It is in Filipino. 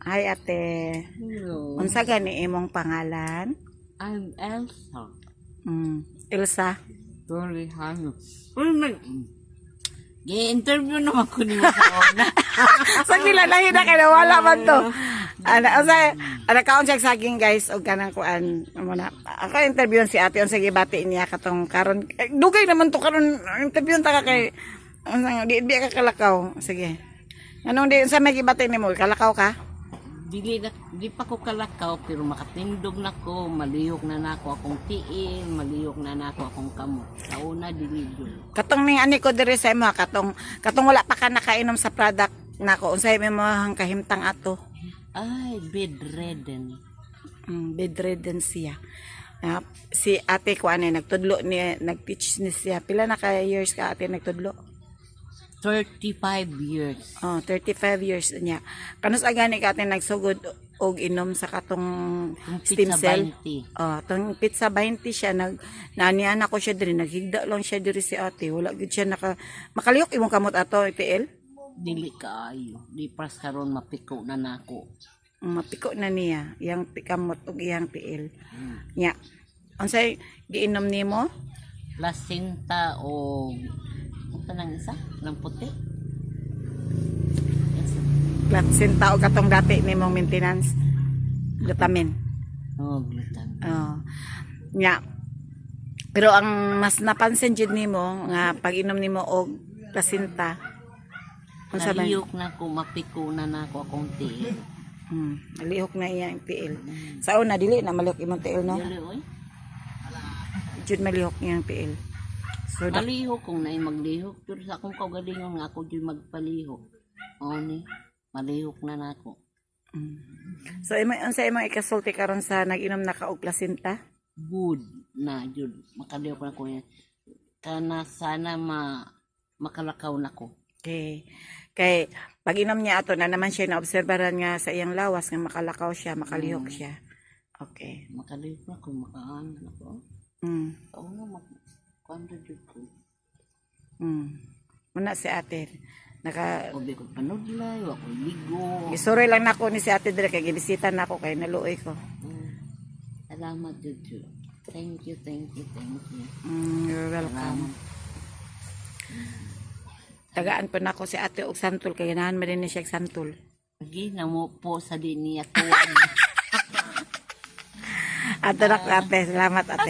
Hi ate. Hello. Unsa gani imong pangalan? I'm Elsa. Ilsa. Torrejano. I-interview naman ko niyo sa una. Sa nilalahi na kaya wala man to. Ana kaon siya saging guys og kanang kuan muna. Ako interview si ate unsa gibati niya katong karon. Dugay naman to karon interview ta ka kay di ka kalakaw. Sige. Anong di sa may gibati nimo kalakaw ka? Di pa ko kalakaw pero makatindog na ko, maliyok na nako akong tiil, maliyok na nako akong kamot. Sa una dili jud. Katong ning ani ko diri sa imo katong wala pa ka nakainom sa product nako unsay mo hang kahimtang ato. Ay, bedridden. Bedridden siya. Si ate ko ano nagtudlo ni nag-teach ni siya. Pila na ka years ka ate nagtudlo? 35 years. 35 years niya. Kanus agani ka ate nagsugod og inom sa katong stem cell. Tong pizza 20 siya nanian ako siya diri naghigda lang siya diri si ate. Wala gid siya makaliyok imong kamot ato IPL. Dili kaayo. Di pas karon mapiko na nako. Mapiko na niya yang kamot og iyang PL. Nya. Unsay giinom nimo? Placenta o nang isa ng puti. Placenta o katong dati nimong maintenance glutamin. Glutamin. Nya. Pero ang mas napansin jud nimo nga pag-inom nimo og placenta unsa ba? Nalihok na ko, mapiko na nako akong tiil. Nalihok na iyang PL. Sa una dili na malihok imong PL no? Dili oy. Jud malihok iyang PL. So Malihok kung naay maglihok pero sa akong kaugalingon nga ako jud magpalihok. Ni malihok na nako. So unsa imong ikasulti karon sa nag-inom na ka og placenta? Good na jud makalihok na ko yan. Kana sana makalakaw na ko. Okay. Kay pag-inom niya ato na naman siya naobserbahan nga sa iyang lawas nga makalakaw siya, makalihok siya. Okay. Makalihok na ko, makaan na ko. Oo nga, kuwanda jud ko. Muna si ate. Obi ko panudlay, wako ligo. Gisuroy lang nako ni si ate dire kay gibisita nako kay naluoy ko. Salamat jud. Thank you. You're welcome. Tagaan pa nako si ate og santol kay ganahan man din siya santol. Lagi na mo po sa din niya tuwan. Ato na ate, salamat ate.